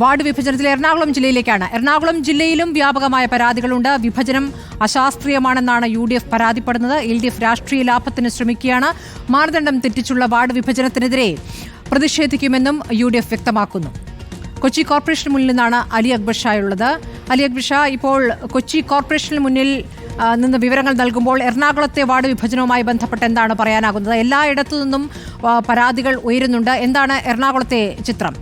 Ward വിഭജനത്തിലെ Ernakulam ജില്ലയിലേക്കാണ്. Ernakulam ജില്ലയിലും വ്യാപകമായ പരാതികളുണ്ട്. വിഭജനം അശാസ്ത്രീയമാണെന്നാണ് UDF പരാതിപ്പെടുന്നത്. LDF രാഷ്ട്രീയ ലാഭത്തിന് ശ്രമിക്കുകയാണ്. മാനദണ്ഡം തെറ്റിച്ചുള്ള വാർഡ് വിഭജനത്തിനെതിരെ പ്രതിഷേധിക്കുമെന്നും UDF വ്യക്തമാക്കുന്നു. കൊച്ചി കോർപ്പറേഷന് മുന്നിൽ നിന്നാണ് അലി അക്ബർ ഷാ ഉള്ളത്. അലി അക്ബർ ഷാ, ഇപ്പോൾ കൊച്ചി കോർപ്പറേഷന് മുന്നിൽ നിന്ന് വിവരങ്ങൾ നൽകുമ്പോൾ എറണാകുളത്തെ വാർഡ് വിഭജനവുമായി ബന്ധപ്പെട്ട് എന്താണ് പറയാനാകുന്നത്? എല്ലായിടത്തു നിന്നും പരാതികൾ ഉയരുന്നുണ്ട്. എന്താണ് എറണാകുളത്തെ ചിത്രം?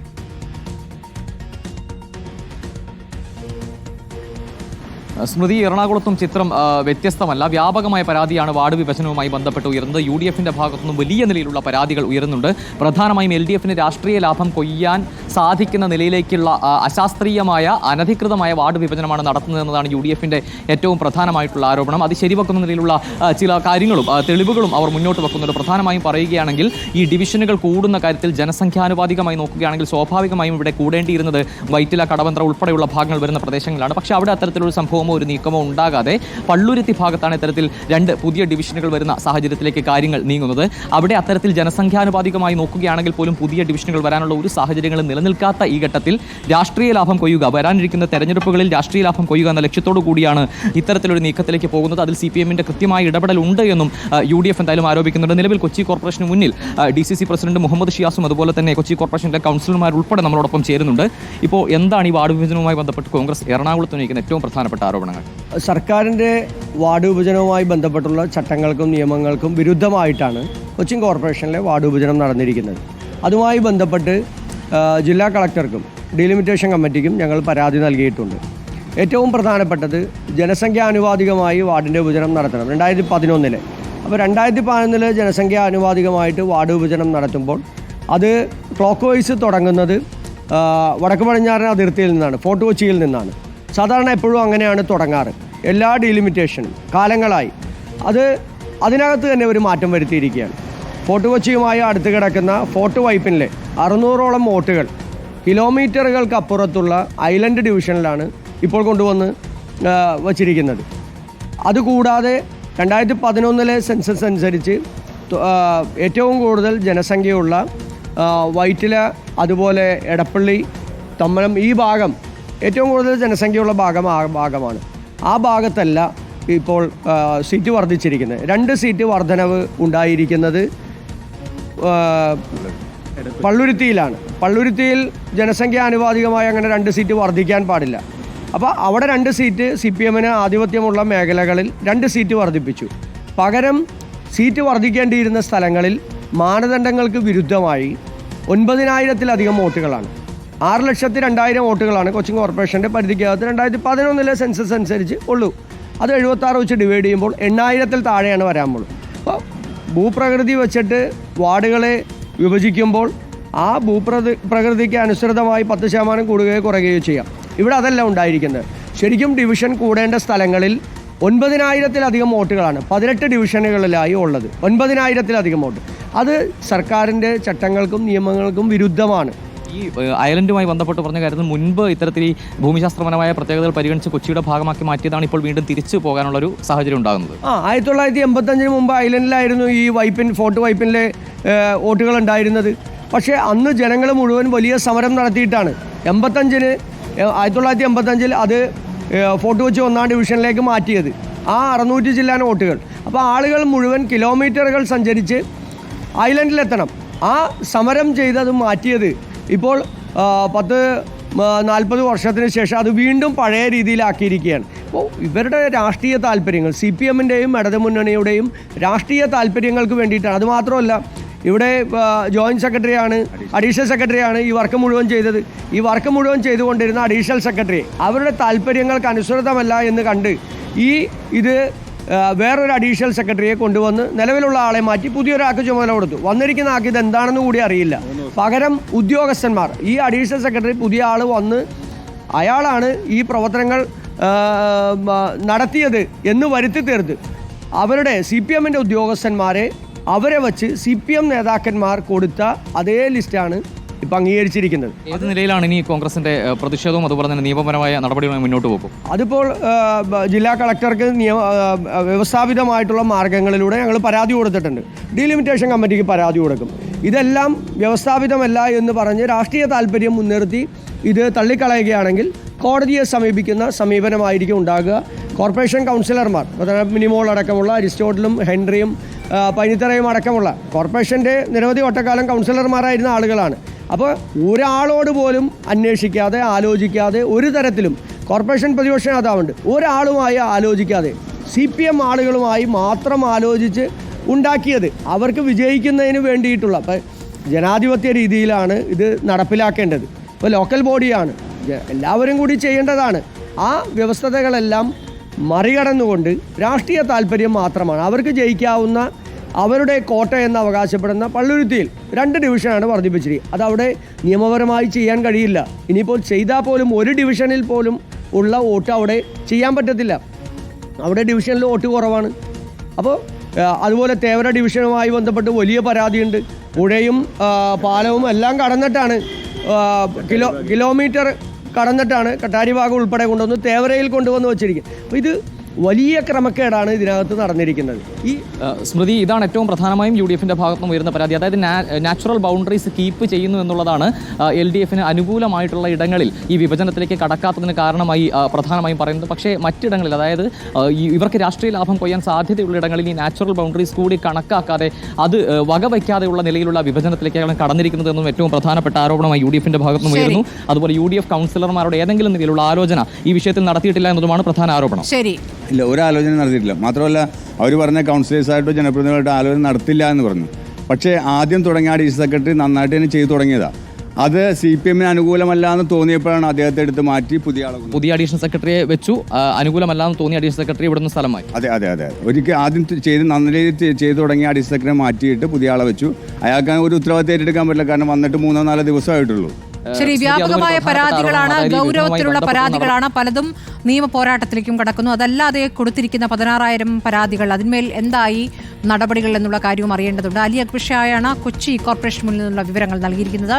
സ്മൃതി, എറണാകുളത്തും ചിത്രം വ്യത്യസ്തമല്ല. വ്യാപകമായ പരാതിയാണ് വാർഡ് വിഭജനവുമായി ബന്ധപ്പെട്ട് ഉയർന്നത്. UDFന്റെ ഭാഗത്തുനിന്നും വലിയ നിലയിലുള്ള പരാതികൾ ഉയരുന്നുണ്ട്. പ്രധാനമായും LDFന് രാഷ്ട്രീയ ലാഭം കൊയ്യാൻ സാധിക്കുന്ന നിലയിലേക്കുള്ള അശാസ്ത്രീയമായ അനധികൃതമായ വാർഡ് വിഭജനമാണ് നടത്തുന്നതെന്നതാണ് UDFന്റെ ഏറ്റവും പ്രധാനമായിട്ടുള്ള ആരോപണം. അത് ശരിവെക്കുന്ന നിലയിലുള്ള ചില കാര്യങ്ങളും തെളിവുകളും അവർ മുന്നോട്ട് വെക്കുന്നുണ്ട്. പ്രധാനമായും പറയുകയാണെങ്കിൽ ഈ ഡിവിഷനുകൾ കൂടുന്ന കാര്യത്തിൽ ജനസംഖ്യാനുപാതികമായി നോക്കുകയാണെങ്കിൽ സ്വാഭാവികമായും ഇവിടെ കൂടേണ്ടിയിരുന്നത് വൈറ്റില, കടവന്ത്ര ഉൾപ്പെടെയുള്ള ഭാഗങ്ങൾ വരുന്ന പ്രദേശങ്ങളാണ്. പക്ഷേ അവിടെ അത്തരത്തിലൊരു സംഭവമോ ഒരു നീക്കമോ ഉണ്ടാകാതെ പള്ളുരുത്തി ഭാഗത്താണ് ഇത്തരത്തിൽ 2 പുതിയ ഡിവിഷനുകൾ വരുന്ന സാഹചര്യത്തിലേക്ക് കാര്യങ്ങൾ നീങ്ങുന്നത്. അവിടെ അത്തരത്തിൽ ജനസംഖ്യാനുപാതികമായി നോക്കുകയാണെങ്കിൽ പോലും പുതിയ ഡിവിഷനുകൾ വരാനുള്ള ഒരു സാഹചര്യങ്ങളും നിലനിൽക്കാത്ത ഈ ഘട്ടത്തിൽ രാഷ്ട്രീയ ലാഭം കൊയ്യുക, വരാനിരിക്കുന്ന തെരഞ്ഞെടുപ്പുകളിൽ രാഷ്ട്രീയ ലാഭം കൊയ്യുക എന്ന ലക്ഷ്യത്തോടു കൂടിയാണ് ഇത്തരത്തിലൊരു നീക്കത്തിലേക്ക് പോകുന്നത്. അതിൽ CPMന്റെ കൃത്യമായ ഇടപെടലുണ്ട് എന്നും UDF എന്തായാലും ആരോപിക്കുന്നുണ്ട്. നിലവിൽ കൊച്ചി കോർപ്പറേഷന് മുന്നിൽ DCC പ്രസിഡന്റ് മുഹമ്മദ് ഷിയാസും അതുപോലെ തന്നെ കൊച്ചി കോർപ്പറേഷന്റെ കൗൺസിലർമാർ ഉൾപ്പെടെ നമ്മളോടൊപ്പം ചേരുന്നുണ്ട്. ഇപ്പോൾ എന്താണ് ഈ വാർഡ് വിഭജനവുമായി ബന്ധപ്പെട്ട് കോൺഗ്രസ് എറണാകുളത്ത് ഉന്നയിക്കുന്ന ഏറ്റവും പ്രധാനപ്പെട്ട ആരോപണങ്ങൾ? സർക്കാരിൻ്റെ വാർഡ് വിഭജനവുമായി ബന്ധപ്പെട്ടുള്ള ചട്ടങ്ങൾക്കും നിയമങ്ങൾക്കും വിരുദ്ധമായിട്ടാണ് കൊച്ചിൻ കോർപ്പറേഷനിലെ വാർഡ് വിഭജനം നടന്നിരിക്കുന്നത്. അതുമായി ബന്ധപ്പെട്ട് ജില്ലാ കളക്ടർക്കും ഡീലിമിറ്റേഷൻ കമ്മിറ്റിക്കും ഞങ്ങൾ പരാതി നൽകിയിട്ടുണ്ട്. ഏറ്റവും പ്രധാനപ്പെട്ടത് ജനസംഖ്യാനുപാതികമായി വാർഡിൻ്റെ വിഭജനം നടത്തണം. 2011 അപ്പോൾ 2011 ജനസംഖ്യാനുപാതികമായിട്ട് വാർഡ് വിഭജനം നടത്തുമ്പോൾ അത് ക്ലോക്ക് വൈസ് തുടങ്ങുന്നത് വടക്ക് പടിഞ്ഞാറൻ അതിർത്തിയിൽ നിന്നാണ്, ഫോർട്ട് കൊച്ചിയിൽ നിന്നാണ്. സാധാരണ എപ്പോഴും അങ്ങനെയാണ് തുടങ്ങാറ്. എല്ലാ ഡീലിമിറ്റേഷനും കാലങ്ങളായി അതിനകത്ത് തന്നെ ഒരു മാറ്റം വരുത്തിയിരിക്കുകയാണ്. ഫോർട്ട് കൊച്ചിയുമായി അടുത്ത് കിടക്കുന്ന ഫോർട്ട് വൈപ്പിനിലെ 600ഓളം വോട്ടുകൾ കിലോമീറ്ററുകൾക്ക് അപ്പുറത്തുള്ള ഐലൻഡ് ഡിവിഷനിലാണ് ഇപ്പോൾ കൊണ്ടുവന്ന് വച്ചിരിക്കുന്നത്. അതുകൂടാതെ 2011 സെൻസസ് അനുസരിച്ച് ഏറ്റവും കൂടുതൽ ജനസംഖ്യയുള്ള വൈറ്റില, അതുപോലെ എടപ്പള്ളി, തമ്മനം, ഈ ഭാഗം ഏറ്റവും കൂടുതൽ ജനസംഖ്യയുള്ള ഭാഗമാണ്. ആ ഭാഗത്തല്ല ഇപ്പോൾ സീറ്റ് വർദ്ധിച്ചിരിക്കുന്നത്. 2 സീറ്റ് വർധനവ് ഉണ്ടായിരിക്കുന്നത് പള്ളുരുത്തിയിലാണ്. പള്ളുരുത്തിയിൽ ജനസംഖ്യാനുപാതികമായി അങ്ങനെ 2 സീറ്റ് വർദ്ധിക്കാൻ പാടില്ല. അപ്പോൾ അവിടെ 2 സീറ്റ് CPMന് ആധിപത്യമുള്ള മേഖലകളിൽ 2 സീറ്റ് വർദ്ധിപ്പിച്ചു. പകരം സീറ്റ് വർദ്ധിക്കേണ്ടിയിരുന്ന സ്ഥലങ്ങളിൽ മാനദണ്ഡങ്ങൾക്ക് വിരുദ്ധമായി 9,000-ത്തിലധികം വോട്ടുകളാണ്. 6,02,000 വോട്ടുകളാണ് കൊച്ചിൻ കോർപ്പറേഷൻ്റെ പരിധിക്കകത്ത് 2011 സെൻസസ് അനുസരിച്ച് ഉള്ളൂ. അത് 76 വെച്ച് ഡിവൈഡ് ചെയ്യുമ്പോൾ 8,000-ത്തിൽ താഴെയാണ് വരാൻ പോകുന്നത്. അപ്പോൾ ഭൂപ്രകൃതി വെച്ചിട്ട് വാർഡുകളെ വിഭജിക്കുമ്പോൾ ആ ഭൂപ്രകൃതിക്ക് അനുസൃതമായി 10% കൂടുകയോ കുറയുകയോ ചെയ്യാം. ഇവിടെ അതല്ല ഉണ്ടായിരിക്കുന്നത്. ശരിക്കും ഡിവിഷൻ കൂടേണ്ട സ്ഥലങ്ങളിൽ 9,000-ത്തിലധികം വോട്ടുകളാണ് 18 ഡിവിഷനുകളിലായി ഉള്ളത്. 9,000-ത്തിലധികം വോട്ട്. അത് സർക്കാരിൻ്റെ ചട്ടങ്ങൾക്കും നിയമങ്ങൾക്കും വിരുദ്ധമാണ്. ഈ അയലൻഡുമായി ബന്ധപ്പെട്ട് പറഞ്ഞ കാര്യത്തിൽ മുൻപ് ഇത്തരത്തിൽ ഈ ഭൂമിശാസ്ത്രപരമായ പ്രത്യേകതകൾ പരിഗണിച്ച് കൊച്ചിയുടെ ഭാഗമാക്കി മാറ്റിയതാണ് ഇപ്പോൾ വീണ്ടും തിരിച്ചു പോകാനുള്ളൊരു സാഹചര്യം ഉണ്ടാകുന്നത്. 1985 മുമ്പ് ഐലൻഡിലായിരുന്നു ഈ ഫോർട്ട് വൈപ്പിനിലെ വോട്ടുകൾ ഉണ്ടായിരുന്നത്. പക്ഷേ അന്ന് ജനങ്ങൾ മുഴുവൻ വലിയ സമരം നടത്തിയിട്ടാണ് 1985 അത് ഫോർട്ട് കൊച്ചി 1-ാം ഡിവിഷനിലേക്ക് മാറ്റിയത്. ആ 600 ചില്ലാൻ വോട്ടുകൾ. അപ്പോൾ ആളുകൾ മുഴുവൻ കിലോമീറ്ററുകൾ സഞ്ചരിച്ച് ഐലൻഡിലെത്തണം. ആ സമരം ചെയ്തത് മാറ്റിയത് ഇപ്പോൾ 10-40 വർഷത്തിന് ശേഷം അത് വീണ്ടും പഴയ രീതിയിലാക്കിയിരിക്കുകയാണ്. അപ്പോൾ ഇവരുടെ രാഷ്ട്രീയ താല്പര്യങ്ങൾ, CPMൻ്റെയും ഇടതുമുന്നണിയുടെയും രാഷ്ട്രീയ താല്പര്യങ്ങൾക്ക് വേണ്ടിയിട്ടാണ്. അതുമാത്രമല്ല, ഇവിടെ ജോയിൻറ്റ് സെക്രട്ടറിയാണ്, അഡീഷണൽ സെക്രട്ടറിയാണ് ഈ വർക്ക് മുഴുവൻ ചെയ്തത്. ഈ വർക്ക് മുഴുവൻ ചെയ്തുകൊണ്ടിരുന്ന അഡീഷണൽ സെക്രട്ടറി അവരുടെ താല്പര്യങ്ങൾക്ക് അനുസൃതമല്ല എന്ന് കണ്ട് ഇത് വേറൊരു അഡീഷണൽ സെക്രട്ടറിയെ കൊണ്ടുവന്ന് നിലവിലുള്ള ആളെ മാറ്റി പുതിയൊരാൾക്ക് ചുമതല കൊടുത്തു. വന്നിരിക്കുന്ന ആൾക്ക് ഇത് എന്താണെന്ന് കൂടി അറിയില്ല. പകരം ഉദ്യോഗസ്ഥന്മാർ, ഈ അഡീഷണൽ സെക്രട്ടറി പുതിയ ആൾ വന്ന് അയാളാണ് ഈ പ്രവർത്തനങ്ങൾ നടത്തിയത് എന്ന് വരുത്തി തീർത്ത് അവരുടെ CPMൻ്റെ ഉദ്യോഗസ്ഥന്മാരെ അവരെ വച്ച് CPM നേതാക്കന്മാർ കൊടുത്ത അതേ ലിസ്റ്റാണ് ഇപ്പം അംഗീകരിച്ചിരിക്കുന്നത്. ഏത് നിലയിലാണ് ഇനി കോൺഗ്രസിൻ്റെ പ്രതിഷേധവും അതുപോലെ തന്നെ നിയമപരമായ നടപടികളുമായി മുന്നോട്ട് പോകും? അതിപ്പോൾ ജില്ലാ കളക്ടർക്ക് വ്യവസ്ഥാപിതമായിട്ടുള്ള മാർഗങ്ങളിലൂടെ ഞങ്ങൾ പരാതി കൊടുത്തിട്ടുണ്ട്. ഡീലിമിറ്റേഷൻ കമ്മിറ്റിക്ക് പരാതി കൊടുക്കും. ഇതെല്ലാം വ്യവസ്ഥാപിതമല്ല എന്ന് പറഞ്ഞ് രാഷ്ട്രീയ താല്പര്യം മുൻനിർത്തി ഇത് തള്ളിക്കളയുകയാണെങ്കിൽ കോടതിയെ സമീപിക്കുന്ന സമീപനമായിരിക്കും ഉണ്ടാകുക. കോർപ്പറേഷൻ കൗൺസിലർമാർ, മിനിമോൾ അടക്കമുള്ള അരിസ്റ്റോട്ടിലും ഹെൻറിയും പൈനിത്തറയും അടക്കമുള്ള കോർപ്പറേഷൻ്റെ നിരവധി വട്ടക്കാലം കൗൺസിലർമാരായിരുന്ന ആളുകളാണ്. അപ്പോൾ ഒരാളോട് പോലും അന്വേഷിക്കാതെ ആലോചിക്കാതെ ഒരു തരത്തിലും കോർപ്പറേഷൻ പ്രതിപക്ഷ നേതാവുണ്ട്, ഒരാളുമായി ആലോചിക്കാതെ CPM ആളുകളുമായി മാത്രം ആലോചിച്ച് ഉണ്ടാക്കിയത് അവർക്ക് വിജയിക്കുന്നതിന് വേണ്ടിയിട്ടുള്ള ജനാധിപത്യ രീതിയിലാണ് ഇത് നടപ്പിലാക്കേണ്ടത്. ഇപ്പോൾ ലോക്കൽ ബോഡിയാണ്, എല്ലാവരും കൂടി ചെയ്യേണ്ടതാണ്. ആ വ്യവസ്ഥതകളെല്ലാം മറികടന്നുകൊണ്ട് രാഷ്ട്രീയ താല്പര്യം മാത്രമാണ് അവർക്ക് ജയിക്കാവുന്ന അവരുടെ കോട്ട എന്ന് അവകാശപ്പെടുന്ന പള്ളുരുത്തിയിൽ 2 ഡിവിഷനാണ് വർദ്ധിപ്പിച്ചിരിക്കുന്നത്. അതവിടെ നിയമപരമായി ചെയ്യാൻ കഴിയില്ല. ഇനിയിപ്പോൾ ചെയ്താൽ പോലും ഒരു ഡിവിഷനിൽ പോലും ഉള്ള വോട്ട് അവിടെ ചെയ്യാൻ പറ്റത്തില്ല. അവിടെ ഡിവിഷനിൽ വോട്ട് കുറവാണ്. അപ്പോൾ അതുപോലെ തേവര ഡിവിഷനുമായി ബന്ധപ്പെട്ട് വലിയ പരാതിയുണ്ട്. പുഴയും പാലവും എല്ലാം കടന്നിട്ടാണ് കിലോമീറ്റർ കടന്നിട്ടാണ് കട്ടാരി ഭാഗം ഉൾപ്പെടെ കൊണ്ടുവന്ന് തേവരയിൽ കൊണ്ടുവന്ന് വച്ചിരിക്കുന്നത്. അപ്പോൾ ഇത് വലിയ ക്രമക്കേടാണ് ഇതിനകത്ത് നടന്നിരിക്കുന്നത്. ഈ സ്മൃതി, ഇതാണ് ഏറ്റവും പ്രധാനമായും UDFന്റെ ഭാഗത്തുനിന്ന് ഉയരുന്ന പരാതി. അതായത് നാച്ചുറൽ ബൗണ്ടറീസ് കീപ്പ് ചെയ്യുന്നു എന്നുള്ളതാണ് LDFന് അനുകൂലമായിട്ടുള്ള ഇടങ്ങളിൽ ഈ വിഭജനത്തിലേക്ക് കടക്കാത്തതിന് കാരണമായി പ്രധാനമായും പറയുന്നത്. പക്ഷേ മറ്റിടങ്ങളിൽ, അതായത് ഇവർക്ക് രാഷ്ട്രീയ ലാഭം കൊയ്യാൻ സാധ്യതയുള്ള ഇടങ്ങളിൽ ഈ നാച്ചുറൽ ബൗണ്ടറീസ് കൂടി കണക്കാക്കാതെ അത് വകവയ്ക്കാതെയുള്ള നിലയിലുള്ള വിഭജനത്തിലേക്കാണ് കടന്നിരിക്കുന്നത് എന്നും ഏറ്റവും പ്രധാനപ്പെട്ട ആരോപണമായി UDFന്റെ ഭാഗത്തുനിന്ന് ഉയരുന്നു. അതുപോലെ UDF കൗൺസിലർമാരുടെ ഏതെങ്കിലും നിലയിലുള്ള ആലോചന ഈ വിഷയത്തിൽ നടത്തിയിട്ടില്ല എന്നതുമാണ് പ്രധാന ആരോപണം. ശരി, ഇല്ല, ഒരു ആലോചന നടത്തിയിട്ടില്ല. മാത്രമല്ല അവർ പറഞ്ഞ കൗൺസിലേഴ്സായിട്ടോ ജനപ്രതിനിധികളായിട്ടോ ആലോചന നടത്തില്ല എന്ന് പറഞ്ഞു. പക്ഷേ ആദ്യം തുടങ്ങിയ DC സെക്രട്ടറി നന്നായിട്ട് തന്നെ ചെയ്തു തുടങ്ങിയതാണ്. അത് CPMന് അനുകൂലമല്ല എന്ന് തോന്നിയപ്പോഴാണ് അദ്ദേഹത്തെ എടുത്ത് മാറ്റി പുതിയ അഡീഷണൽ സെക്രട്ടറിയെ വെച്ചു. അനുകൂലമല്ല എന്ന് തോന്നിയ അഡീഷണൽ സെക്രട്ടറി ഇവിടുന്ന് സ്ഥലമായി. അതെ ഒരിക്കൽ ആദ്യം നല്ല ചെയ്തു തുടങ്ങിയ അഡീഷണൽ സെക്രട്ടറി മാറ്റിയിട്ട് പുതിയ ആളെ വെച്ചു. അയാൾക്ക് ഒരു ഉത്തരവാദിത്തം ഏറ്റെടുക്കാൻ പറ്റില്ല, കാരണം വന്നിട്ട് 3-4 ദിവസമായിട്ടുള്ളൂ. ശരി, വ്യാപകമായ പരാതികളാണ്, ഗൗരവത്തിലുള്ള പരാതികളാണ്, പലതും നിയമ പോരാട്ടത്തിലേക്കും കടക്കുന്നു. അതല്ലാതെ കൊടുത്തിരിക്കുന്ന 16,000 പരാതികൾ, അതിന്മേൽ എന്തായി നടപടികൾ എന്നുള്ള കാര്യവും അറിയേണ്ടതുണ്ട്. അലി അക്ബർ ഷായാണ് കൊച്ചി കോർപ്പറേഷൻ മുന്നിൽ നിന്നുള്ള വിവരങ്ങൾ നൽകിയിരിക്കുന്നത്.